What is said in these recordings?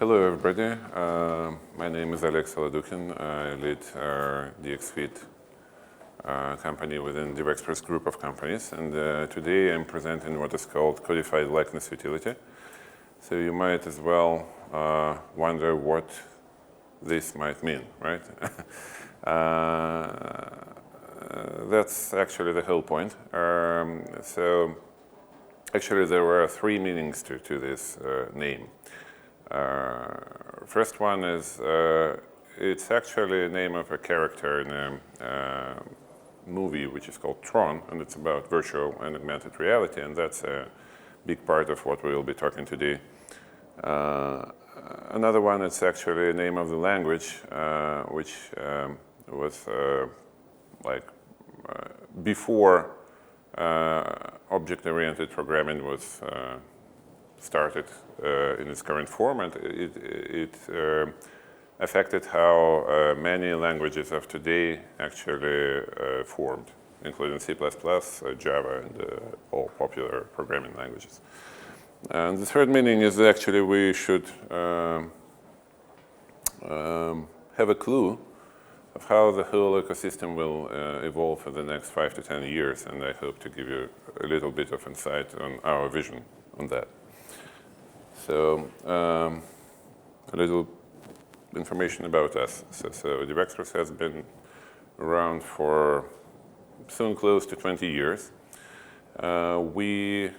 Hello, everybody. My name is Oleg Solodukhin. I lead our dxFeed company within the DxExpress group of companies. And today I'm presenting what is called codified likeness utility. So you might as well wonder what this might mean, right? That's actually the whole point. So actually there were three meanings to this name. First one is it's actually a name of a character in a movie which is called Tron, and it's about virtual and augmented reality, and that's a big part of what we will be talking today. Another one is actually a name of the language, which was before object-oriented programming was started in its current form, and it affected how many languages of today actually formed, including C++, Java, and all popular programming languages. And the third meaning is actually we should have a clue of how the whole ecosystem will evolve for the next 5 to 10 years, and I hope to give you a little bit of insight on our vision on that. So a little information about us. So DxExpress has been around for soon close to 20 years. Actually,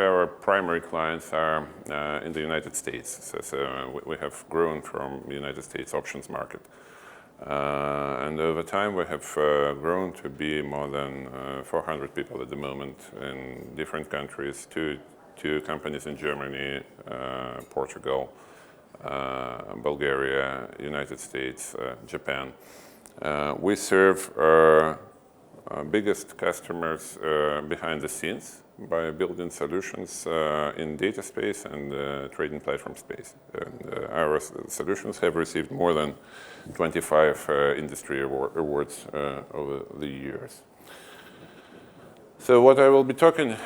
our primary clients are in the United States. So we have grown from the United States options market. And over time, we have grown to be more than 400 people at the moment in different countries, two companies in Germany, Portugal, Bulgaria, United States, Japan. We serve our biggest customers behind the scenes by building solutions in data space and trading platform space. And our solutions have received more than 25 industry awards over the years. So what I will be talking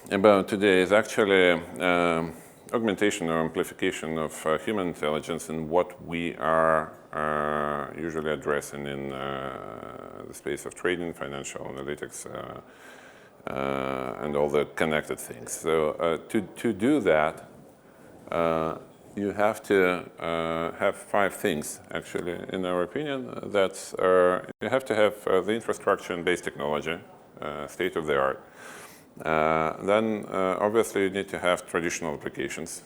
about today is actually augmentation or amplification of human intelligence and what we are usually addressing in the space of trading, financial analytics, and all the connected things. So to do that, you have to have 5 things, actually, in our opinion. That's you have to have the infrastructure and base technology, state of the art. Then obviously you need to have traditional applications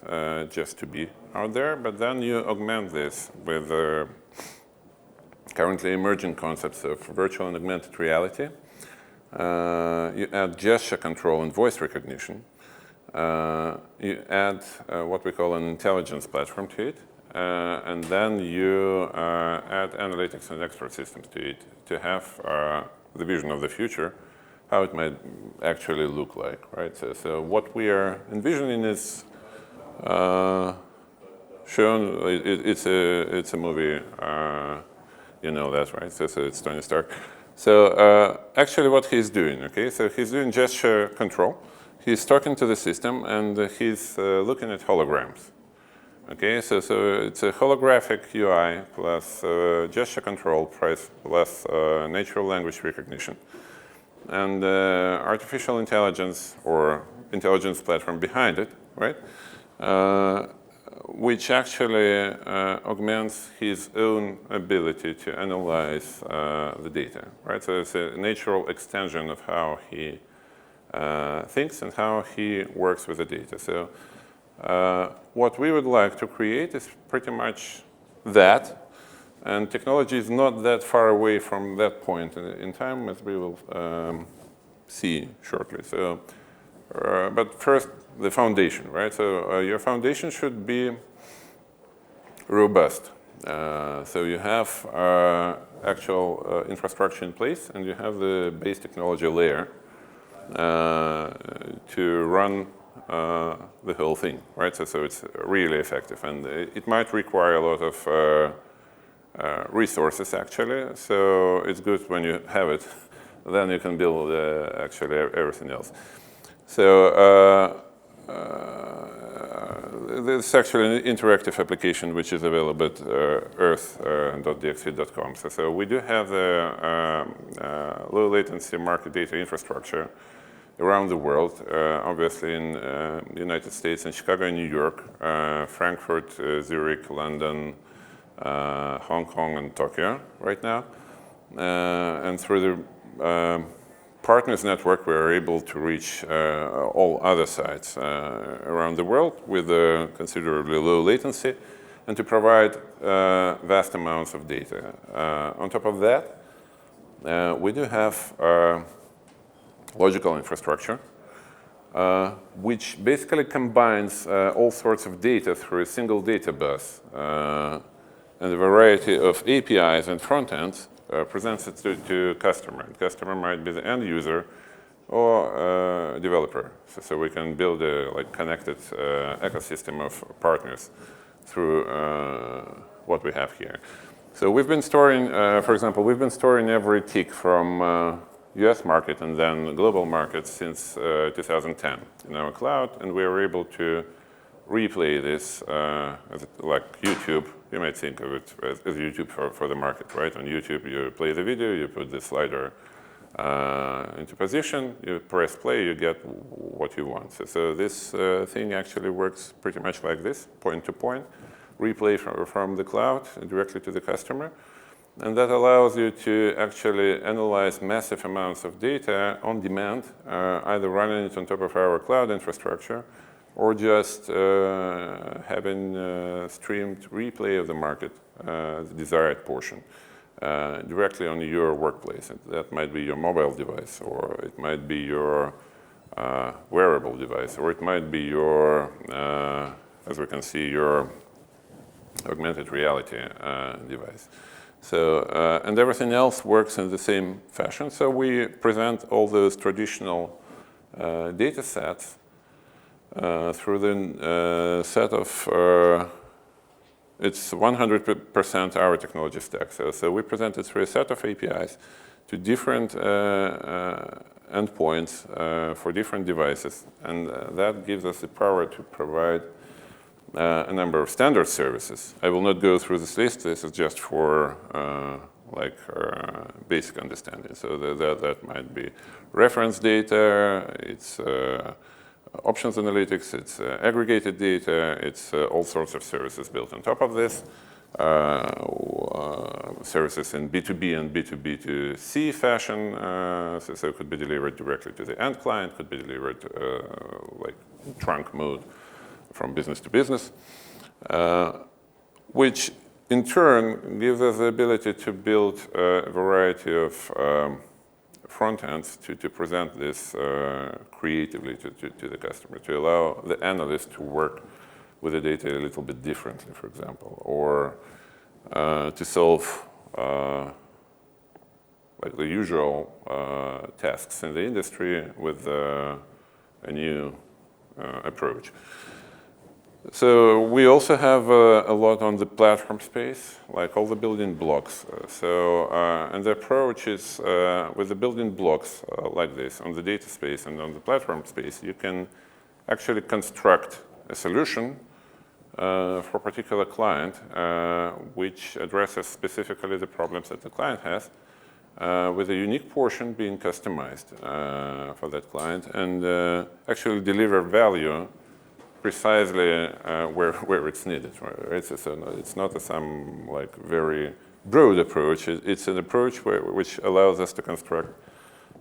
just to be out there, but then you augment this with currently emerging concepts of virtual and augmented reality. You add gesture control and voice recognition. You add what we call an intelligence platform to it, and then you add analytics and expert systems to it to have the vision of the future, how it might actually look like, right? So what we are envisioning is shown. It's a movie, you know that, right? So it's Tony Stark. So actually, what he's doing, okay? So he's doing gesture control. He's talking to the system, and he's looking at holograms. Okay, so it's a holographic UI plus gesture control plus natural language recognition. And artificial intelligence or intelligence platform behind it, right? Which actually augments his own ability to analyze the data, right? So it's a natural extension of how he thinks and how he works with the data. So what we would like to create is pretty much that. And technology is not that far away from that point in time, as we will see shortly. So, but first, the foundation, right? So your foundation should be robust. So you have actual infrastructure in place, and you have the base technology layer to run the whole thing, right? So it's really effective, and it might require a lot of resources, actually. So it's good when you have it, then you can build actually everything else. So there's actually an interactive application which is available at earth.dxFeed.com. So we do have the low latency market data infrastructure around the world, obviously in the United States, in Chicago, New York, Frankfurt, Zurich, London, Hong Kong, and Tokyo right now. And through the partners network, we're able to reach all other sites around the world with considerably low latency and to provide vast amounts of data. On top of that, we do have logical infrastructure, which basically combines all sorts of data through a single data bus and a variety of APIs and front ends presents it to customer. The customer might be the end user or developer. So we can build a connected ecosystem of partners through what we have here. So we've been storing, for example, we've been storing every tick from US market and then global markets since 2010 in our cloud, and we are able to replay this as like YouTube. You might think of it as YouTube for the market, right? On YouTube, you play the video, you put the slider into position, you press play, you get what you want. So this thing actually works pretty much like this, point-to-point, replay from the cloud directly to the customer. And that allows you to actually analyze massive amounts of data on demand, either running it on top of our cloud infrastructure or just having streamed replay of the market, the desired portion, directly on your workplace. And that might be your mobile device, or it might be your wearable device, or it might be your, as we can see, your augmented reality device. So, and everything else works in the same fashion. So we present all those traditional data sets through the set of, it's 100% our technology stack. So we present it through a set of APIs to different endpoints for different devices. And that gives us the power to provide a number of standard services. I will not go through this list. This is just for basic understanding. So that might be reference data, it's options analytics, it's aggregated data, it's all sorts of services built on top of this. Services in B2B and B2B2C fashion, so it could be delivered directly to the end client, could be delivered like trunk mode from business to business, which in turn gives us the ability to build a variety of front ends to present this creatively to the customer, to allow the analyst to work with the data a little bit differently, for example, or to solve like the usual tasks in the industry with a new approach. So we also have a lot on the platform space, like all the building blocks. And the approach is with the building blocks like this, on the data space and on the platform space, you can actually construct a solution for a particular client, which addresses specifically the problems that the client has, with a unique portion being customized for that client, and actually deliver value precisely where it's needed. Right? So it's not some like very broad approach. It's an approach which allows us to construct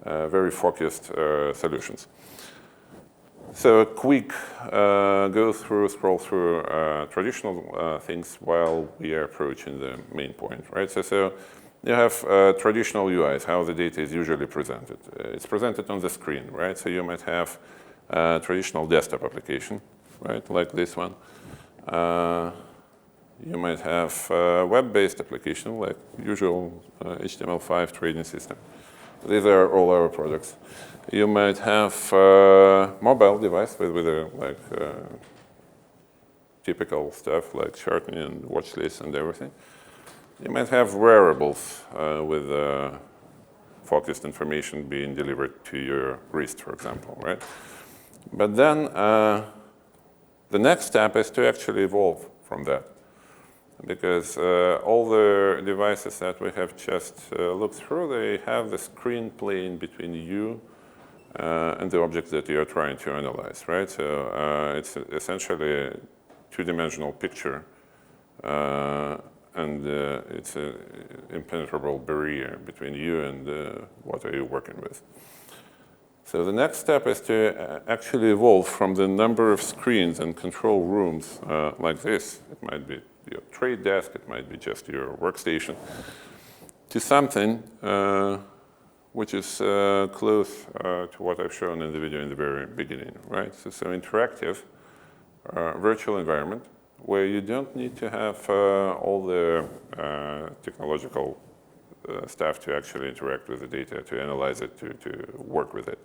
very focused solutions. So a quick scroll through traditional things while we are approaching the main point. Right? So you have traditional UIs, how the data is usually presented. It's presented on the screen, right? So you might have a traditional desktop application, right, like this one. You might have a web-based application, like usual HTML5 trading system. These are all our products. You might have a mobile device with typical stuff like charting and watch lists and everything. You might have wearables with focused information being delivered to your wrist, for example, right? But then the next step is to actually evolve from that. Because all the devices that we have just looked through, they have the screen plane between you and the object that you're trying to analyze, right? So it's essentially a two-dimensional picture, and it's an impenetrable barrier between you and what are you working with. So the next step is to actually evolve from the number of screens and control rooms like this. It might be your trade desk, it might be just your workstation, to something which is close to what I've shown in the video in the very beginning, right? So interactive virtual environment where you don't need to have all the technological stuff to actually interact with the data, to analyze it, to work with it.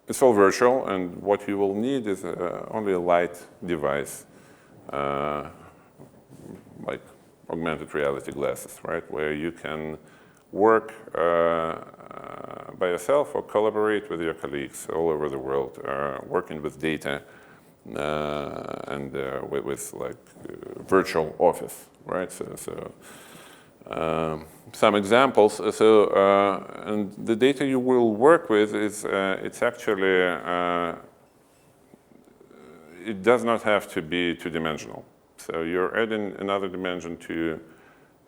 It's all virtual, and what you will need is only a light device, like augmented reality glasses, right? Where you can work by yourself or collaborate with your colleagues all over the world, working with data and with like virtual office, right? Some examples. And the data you will work with is it's actually it does not have to be two-dimensional. So you're adding another dimension to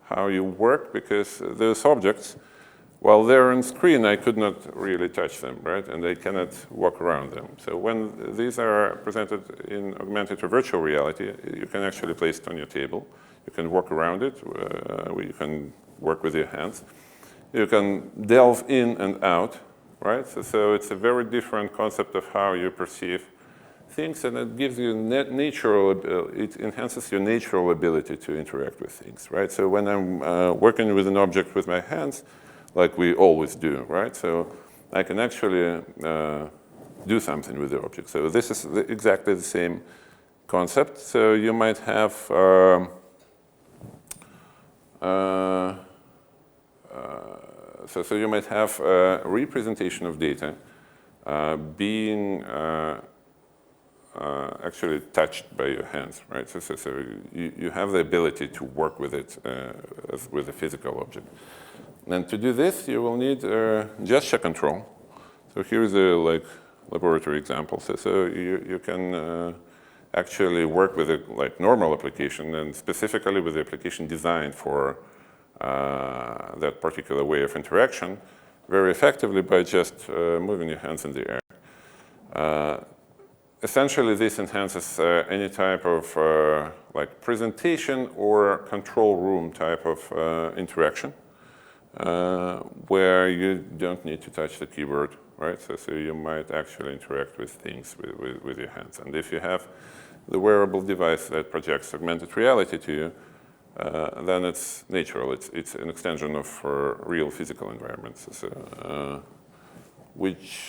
how you work, because those objects, while they're on screen, I could not really touch them, right? And I cannot walk around them. So when these are presented in augmented or virtual reality, you can actually place it on your table. You can walk around it. You can work with your hands. You can delve in and out, right? So it's a very different concept of how you perceive things, and it gives you it enhances your natural ability to interact with things, right? So when I'm working with an object with my hands, like we always do, right? So I can actually do something with the object. So this is exactly the same concept. So you might have so you might have a representation of data being actually touched by your hands, right? So you have the ability to work with it as with a physical object. And to do this, you will need gesture control. So here's a laboratory example. So you can actually work with a normal application, and specifically with the application designed for that particular way of interaction very effectively by just moving your hands in the air. Essentially, this enhances any type of presentation or control room type of interaction, where you don't need to touch the keyboard, right? So you might actually interact with things with your hands. And if you have the wearable device that projects augmented reality to you, then it's natural. It's an extension of real physical environments. Which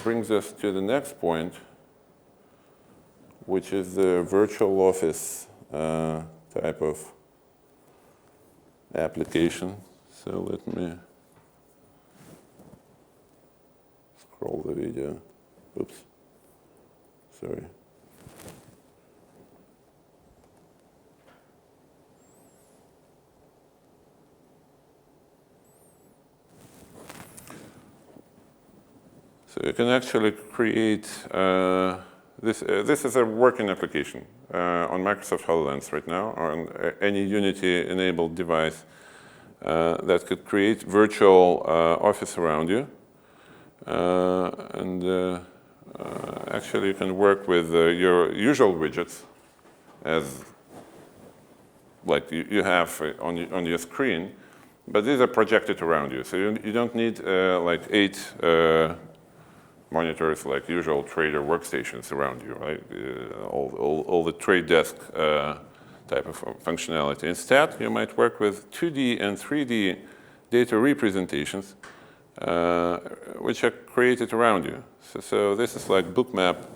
brings us to the next point, which is the virtual office type of application. So let me scroll the video. Oops, sorry. So you can actually create this is a working application on Microsoft HoloLens right now, on any Unity-enabled device that could create virtual office around you. Actually, you can work with your usual widgets as like you have on your screen, but these are projected around you. So you don't need like 8 monitors like usual trader workstations around you, right? All the trade desk type of functionality. Instead, you might work with 2D and 3D data representations, which are created around you. So this is like book map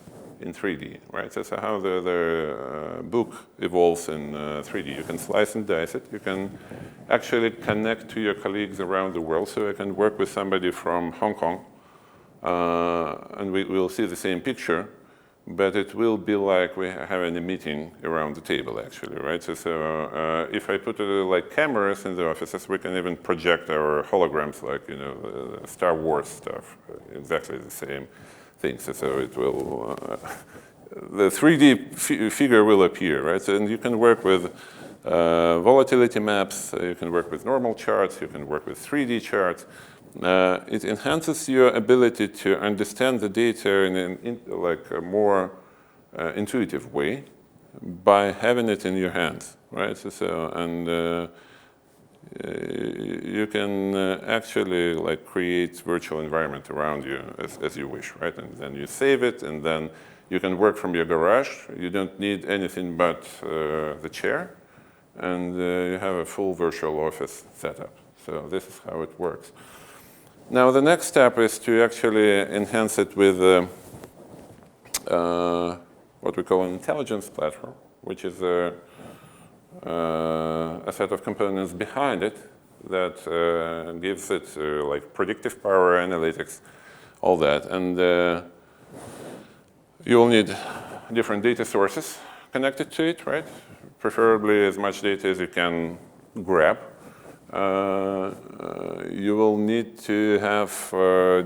in 3D, right? That's how the book evolves in 3D. You can slice and dice it. You can actually connect to your colleagues around the world. So I can work with somebody from Hong Kong, and we'll see the same picture, but it will be like we have a meeting around the table, actually, right? So if I put like cameras in the offices, we can even project our holograms, like Star Wars stuff, exactly the same thing. So it will, the 3D figure will appear, right? So, and you can work with volatility maps. You can work with normal charts. You can work with 3D charts. It enhances your ability to understand the data in like a more intuitive way by having it in your hands, right? And you can actually like create virtual environment around you as you wish, right? And then you save it, and then you can work from your garage. You don't need anything but the chair, and you have a full virtual office setup. So this is how it works. Now the next step is to actually enhance it with what we call an intelligence platform, which is a set of components behind it that gives it like predictive power, analytics, all that. And you will need different data sources connected to it, right? Preferably as much data as you can grab. You will need to have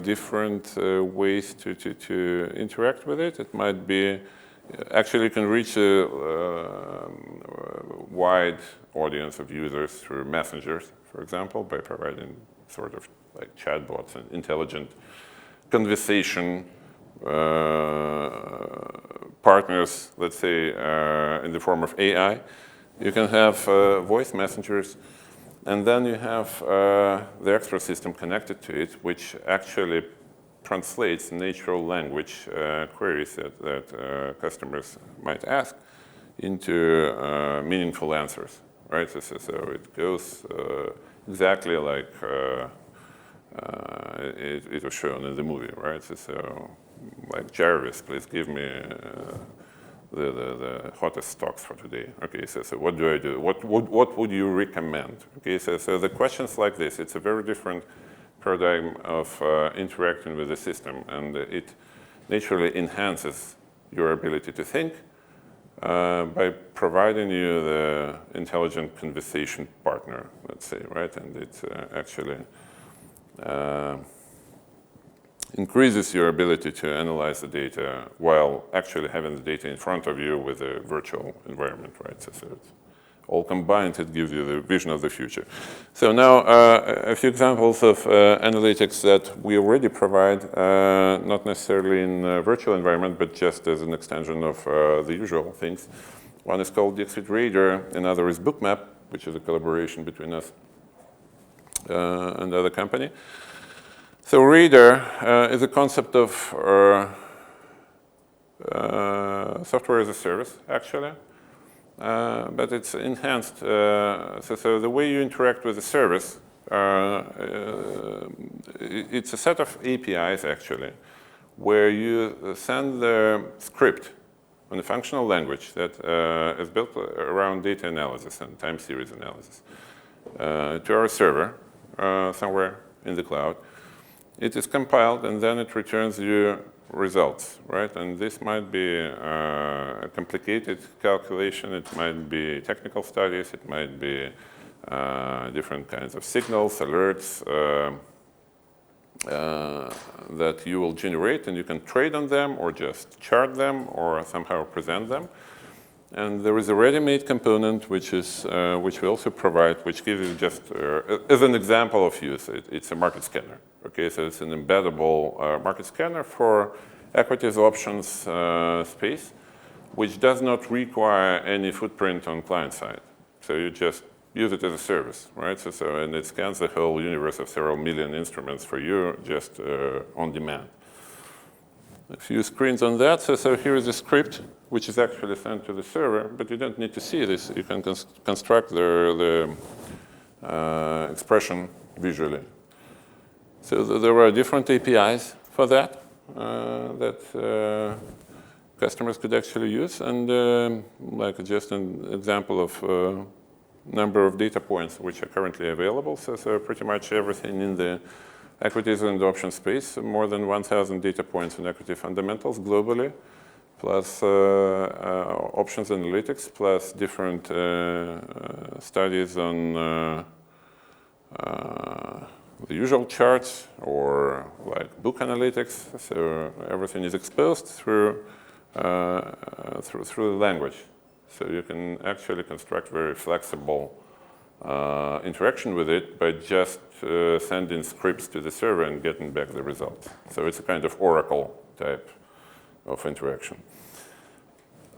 different ways to interact with it. It might be, actually you can reach a wide audience of users through messengers, for example, by providing sort of like chatbots and intelligent conversation partners, let's say, in the form of AI. You can have voice messengers. And then you have the extra system connected to it, which actually translates natural language queries that customers might ask into meaningful answers, right? So it goes exactly like it was shown in the movie, right? So like, Jarvis, please give me the hottest stocks for today. Okay, so what do I do? What would you recommend? Okay, so the questions like this, it's a very different paradigm of interacting with the system, and it naturally enhances your ability to think by providing you the intelligent conversation partner, let's say, right? And it actually increases your ability to analyze the data while actually having the data in front of you with a virtual environment, right? So it's all combined, it gives you the vision of the future. So now a few examples of analytics that we already provide, not necessarily in a virtual environment, but just as an extension of the usual things. One is called dxFeed Radar, another is Bookmap, which is a collaboration between us and the other company. So Radar is a concept of software as a service, actually, but it's enhanced. So the way you interact with the service, it's a set of APIs, actually, where you send the script on a functional language that is built around data analysis and time series analysis to our server somewhere in the cloud. It is compiled, and then it returns you results, right? And this might be a complicated calculation. It might be technical studies. It might be different kinds of signals, alerts that you will generate, and you can trade on them or just chart them or somehow present them. And there is a ready-made component which we also provide, which gives you just as an example of use. It's a market scanner. Okay, so it's an embeddable market scanner for equities options space, which does not require any footprint on client side. So you just use it as a service, right? And it scans the whole universe of several million instruments for you just on demand. A few screens on that. So here is a script which is actually sent to the server, but you don't need to see this. You can construct the expression visually. So there are different APIs for that that customers could actually use, and like just an example of number of data points which are currently available. So pretty much everything in the equities and options space, more than 1,000 data points in equity fundamentals globally, plus options analytics, plus different studies on the usual charts or like book analytics. So everything is exposed through the language. So you can actually construct very flexible interaction with it by just sending scripts to the server and getting back the results. So it's a kind of Oracle type of interaction.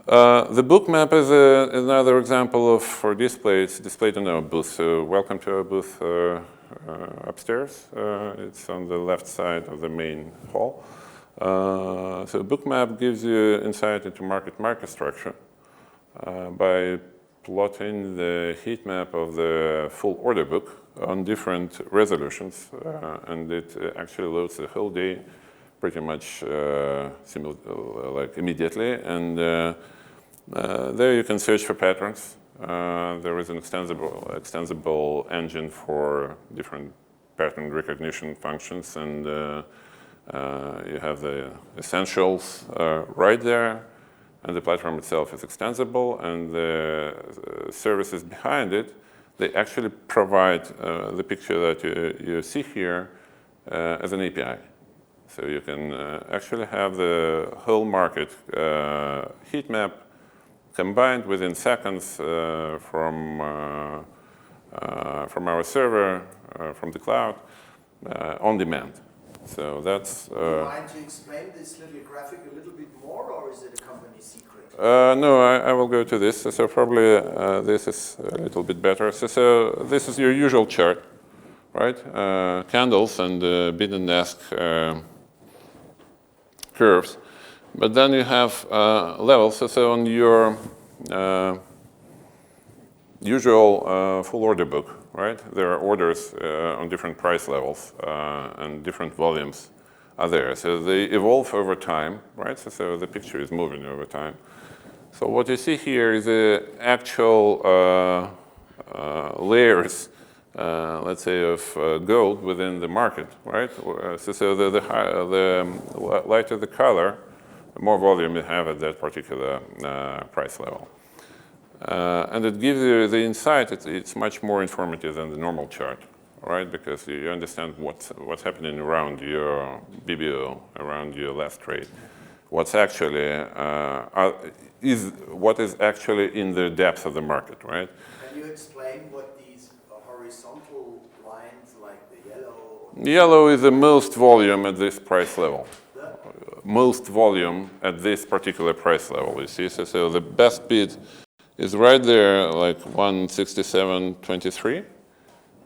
The book map is another example of for display. It's displayed in our booth. So welcome to our booth upstairs. It's on the left side of the main hall. So book map gives you insight into market structure by plotting the heat map of the full order book on different resolutions, and it actually loads the whole day pretty much like immediately. And there you can search for patterns. There is an extensible engine for different pattern recognition functions, and you have the essentials right there. And the platform itself is extensible, and the services behind it, they actually provide the picture that you see here as an API. So you can actually have the whole market heat map combined within seconds from our server, from the cloud, on demand. So that's. Would you mind to explain this little graphic a little bit more, or is it a company secret? No, I will go to this. So probably this is a little bit better. So this is your usual chart, right? Candles and bid and ask curves. But then you have levels. So on your usual full order book, right? There are orders on different price levels and different volumes are there. So they evolve over time, right? So the picture is moving over time. So what you see here is the actual layers, let's say, of gold within the market, right? So the lighter the color, the more volume you have at that particular price level. And it gives you the insight. It's much more informative than the normal chart, right? Because you understand what's happening around your BBO, around your last trade. What's actually what is actually in the depth of the market, right? Can you explain what these horizontal lines, like the yellow? Yellow is the most volume at this price level. Most volume at this particular price level, you see. So the best bid is right there, like 167.23.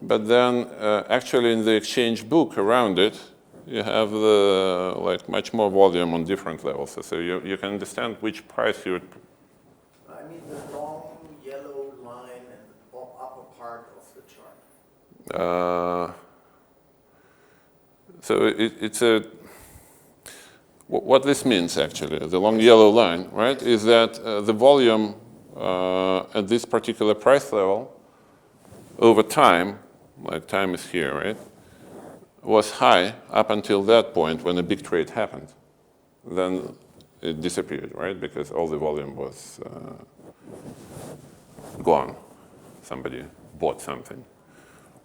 But then actually in the exchange book around it, you have the much more volume on different levels. So you can understand which price you would. I mean the long yellow line and the upper part of the chart. So it's a. What this means actually, the long yellow line, right, is that the volume at this particular price level over time, like time is here, right, was high up until that point when a big trade happened. Then it disappeared, right, because all the volume was gone. Somebody bought something,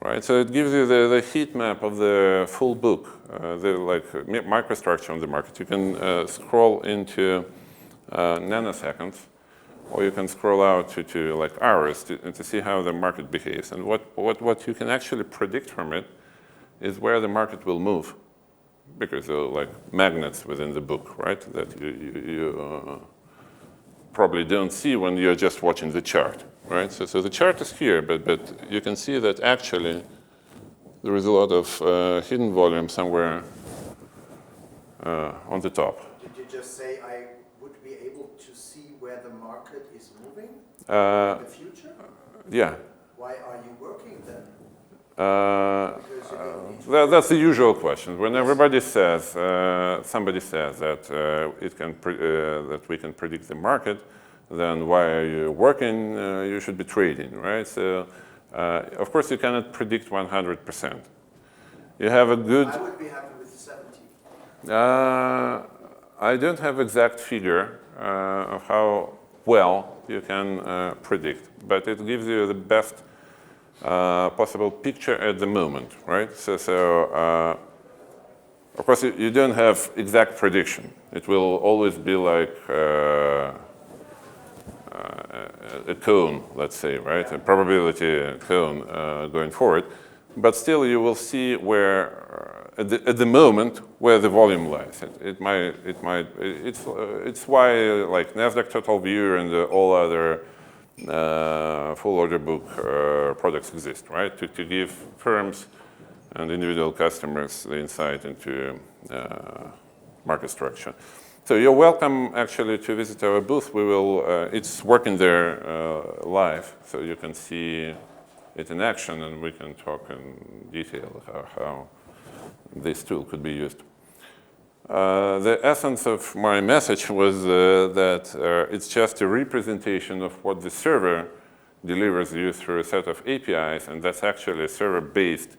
right? So it gives you the heat map of the full book, the microstructure on the market. You can scroll into nanoseconds, or you can scroll out to like hours to see how the market behaves. And what you can actually predict from it is where the market will move, because there are like magnets within the book, right, that you probably don't see when you're just watching the chart, right? So the chart is here, but you can see that actually there is a lot of hidden volume somewhere on the top. Did you just say I would be able to see where the market is moving in the future? Yeah. Why are you working then? That's the usual question. When everybody says, somebody says that that we can predict the market, then why are you working? You should be trading, right? So, of course, you cannot predict 100%. You have a good. I would be happy with 70. I don't have exact figure of how well you can predict, but it gives you the best possible picture at the moment, right? So of course, you don't have exact prediction. It will always be like a cone, let's say, right? A probability cone going forward. But still, you will see where, at the moment, where the volume lies. It's why like Nasdaq Total View and all other full order book products exist, right? To give firms and individual customers the insight into market structure. So you're welcome actually to visit our booth. We will, it's working there live, so you can see it in action, and we can talk in detail how this tool could be used. The essence of my message was that it's just a representation of what the server delivers you through a set of APIs, and that's actually a server-based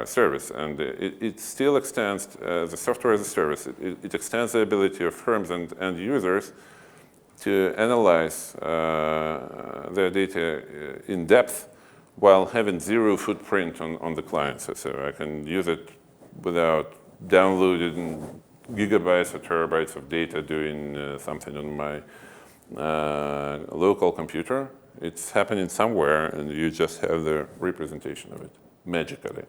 service. And it still extends, the software as a service, it extends the ability of firms and users to analyze their data in depth while having zero footprint on the client. So I can use it without downloading gigabytes or terabytes of data doing something on my local computer. It's happening somewhere, and you just have the representation of it magically.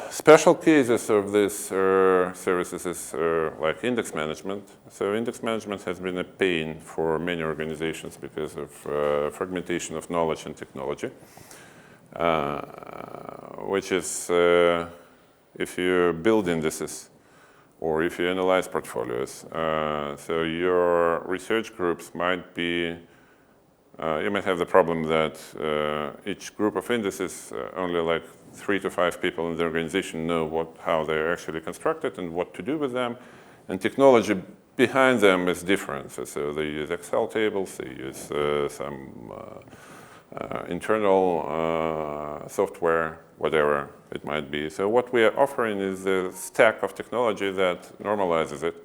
Special cases of these services is like index management. So index management has been a pain for many organizations because of fragmentation of knowledge and technology, which is if you build indices or if you analyze portfolios. So your research groups might be, you might have the problem that each group of indices, only like 3 to 5 people in the organization know how they're actually constructed and what to do with them. And technology behind them is different. So they use Excel tables, they use some internal software, whatever it might be. So what we are offering is a stack of technology that normalizes it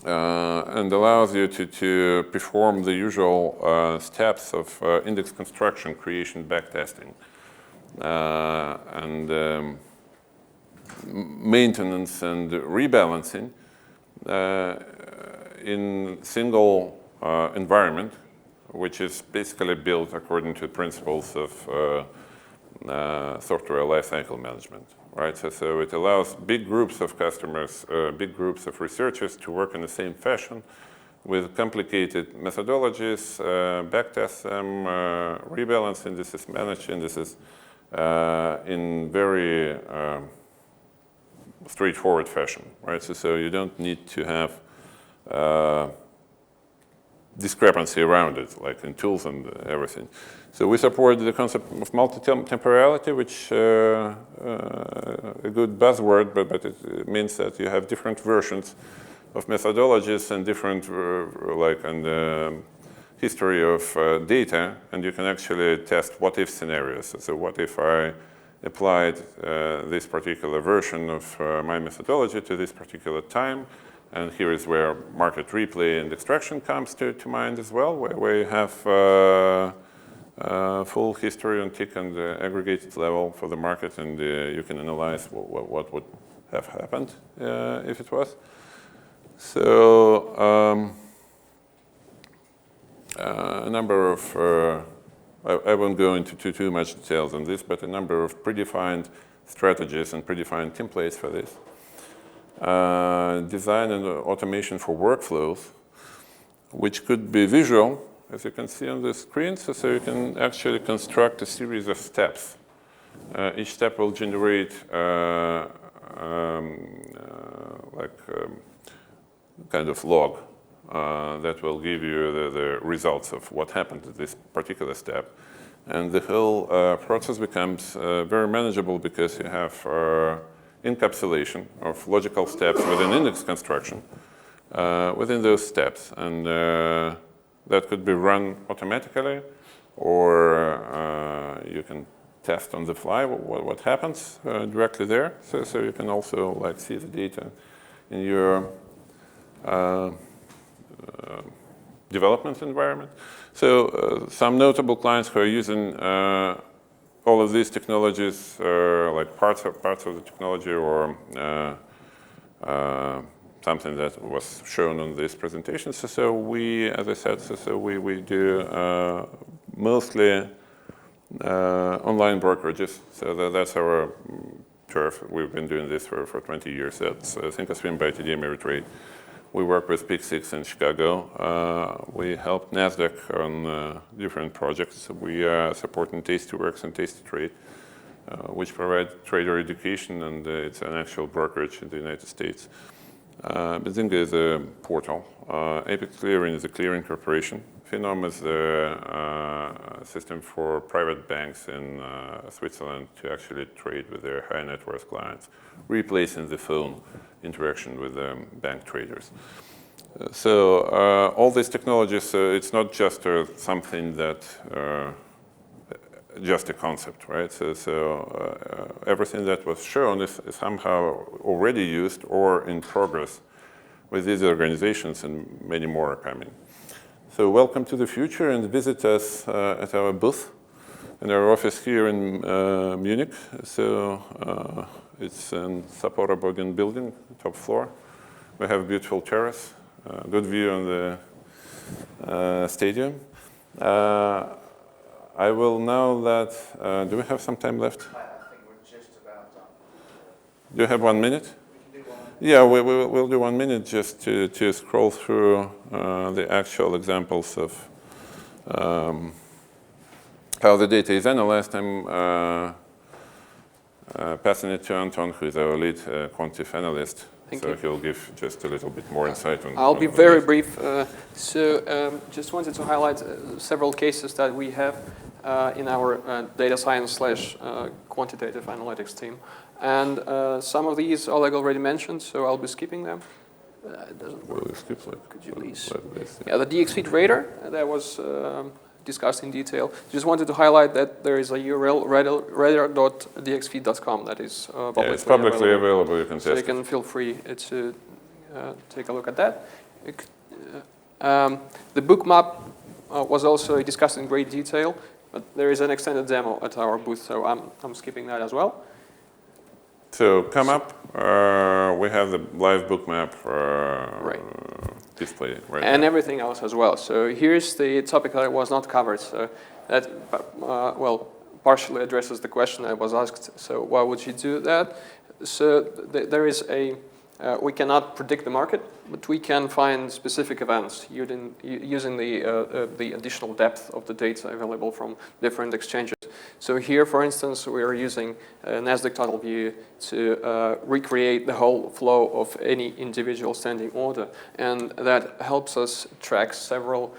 and allows you to perform the usual steps of index construction, creation, backtesting, and maintenance and rebalancing in single environment, which is basically built according to principles of software lifecycle management, right? So it allows big groups of customers, big groups of researchers to work in the same fashion with complicated methodologies, backtest them, rebalance indices, manage indices in very straightforward fashion, right? So you don't need to have discrepancy around it, like in tools and everything. So we support the concept of multi-temporality, which a good buzzword, but it means that you have different versions of methodologies and different history of data, and you can actually test what-if scenarios. So what if I applied this particular version of my methodology to this particular time? And here is where market replay and extraction comes to mind as well, where you have full history on tick and aggregated level for the market, and you can analyze what would have happened if it was. So a number of, I won't go into too much details on this, but a number of predefined strategies and predefined templates for this. Design and automation for workflows, which could be visual, as you can see on the screen. So you can actually construct a series of steps. Each step will generate kind of log that will give you the results of what happened at this particular step. And the whole process becomes very manageable because you have encapsulation of logical steps within index construction within those steps. And that could be run automatically, or you can test on the fly what happens directly there. So you can also like see the data in your development environment. So some notable clients who are using all of these technologies, like parts of the technology, or something that was shown on this presentation. So we, as I said, so we do mostly online brokerages. So that's our turf. We've been doing this for 20 years. That's Thinkorswim by TD Ameritrade. We work with Pick6 in Chicago. We help NASDAQ on different projects. We are supporting Tastyworks and Tastytrade, which provide trader education, and it's an actual brokerage in the United States. Benzinga is a portal. Apex Clearing is a clearing corporation. Phenom is a system for private banks in Switzerland to actually trade with their high net worth clients, replacing the phone interaction with bank traders. So all these technologies, it's not just something that just a concept, right? So everything that was shown is somehow already used or in progress with these organizations, and many more are coming. So welcome to the future, and visit us at our booth in our office here in Munich. So it's in Sapora Bogen building, top floor. We have a beautiful terrace, good view on the stadium. I will now let, do we have some time left? I think we're just about done. Do you have 1 minute? We can do 1 minute. Yeah, we'll do 1 minute just to scroll through the actual examples of how the data is analyzed. I'm passing it to Anton, who is our lead quantitative analyst. Thank so you. he'll give just a little bit more insight on. I'll be on very this. brief. Just wanted to highlight several cases that we have in our data science / quantitative analytics team. And some of these Oleg already mentioned, so I'll be skipping them. It doesn't work. Will you skip like, Could you please? like this? Yeah, the dxFeed radar that was discussed in detail. Just wanted to highlight that there is a URL, radar.dxfeed.com, that is publicly, yeah, it's publicly available. You can so test you can it. feel free to take a look at that. The book map was also discussed in great detail, but there is an extended demo at our booth, so I'm skipping that as well. So come up. We have the live book map Right. displayed right And now. everything else as well. So here's the topic that was not covered. So that, well, partially addresses the question I was asked. So why would you do that? So there is a, we cannot predict the market, but we can find specific events using the additional depth of the data available from different exchanges. So here, for instance, we are using NASDAQ total view to recreate the whole flow of any individual standing order. And that helps us track several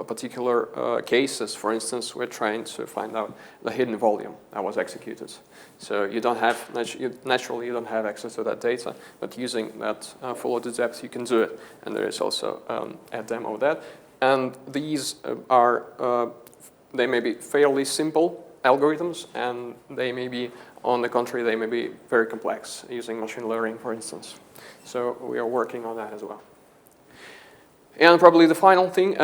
particular cases. For instance, we're trying to find out the hidden volume that was executed. So you don't have, naturally you don't have access to that data, but using that full of the depth, you can do it. And there is also a demo of that. And these are, they may be fairly simple algorithms, and they may be, on the contrary, they may be very complex, using machine learning, for instance. So we are working on that as well. And probably the final thing,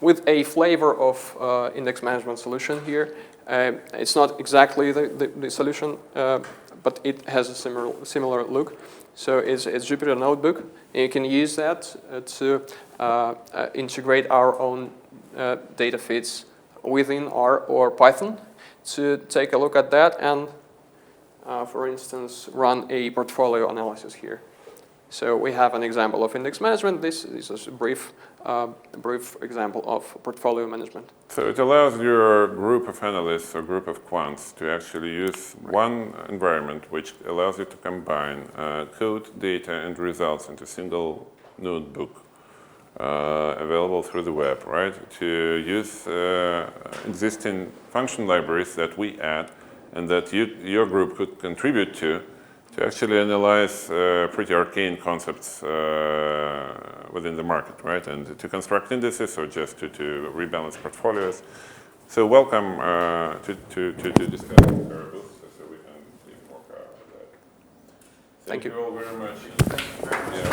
with a flavor of index management solution here. It's not exactly the solution, but it has a similar look. So it's Jupyter Notebook, and you can use that to integrate our own data feeds within R or Python to take a look at that and, for instance, run a portfolio analysis here. So we have an example of index management. This is a brief example of portfolio management. So it allows your group of analysts or group of quants to actually use one environment which allows you to combine code, data, and results into a single notebook available through the web, right? To use existing function libraries that we add and that your group could contribute to actually analyze pretty arcane concepts within the market, right? And to construct indices or just to rebalance portfolios. So welcome to discuss variables, so we can more with that. Thank you all very much. Thank you very much. Yeah.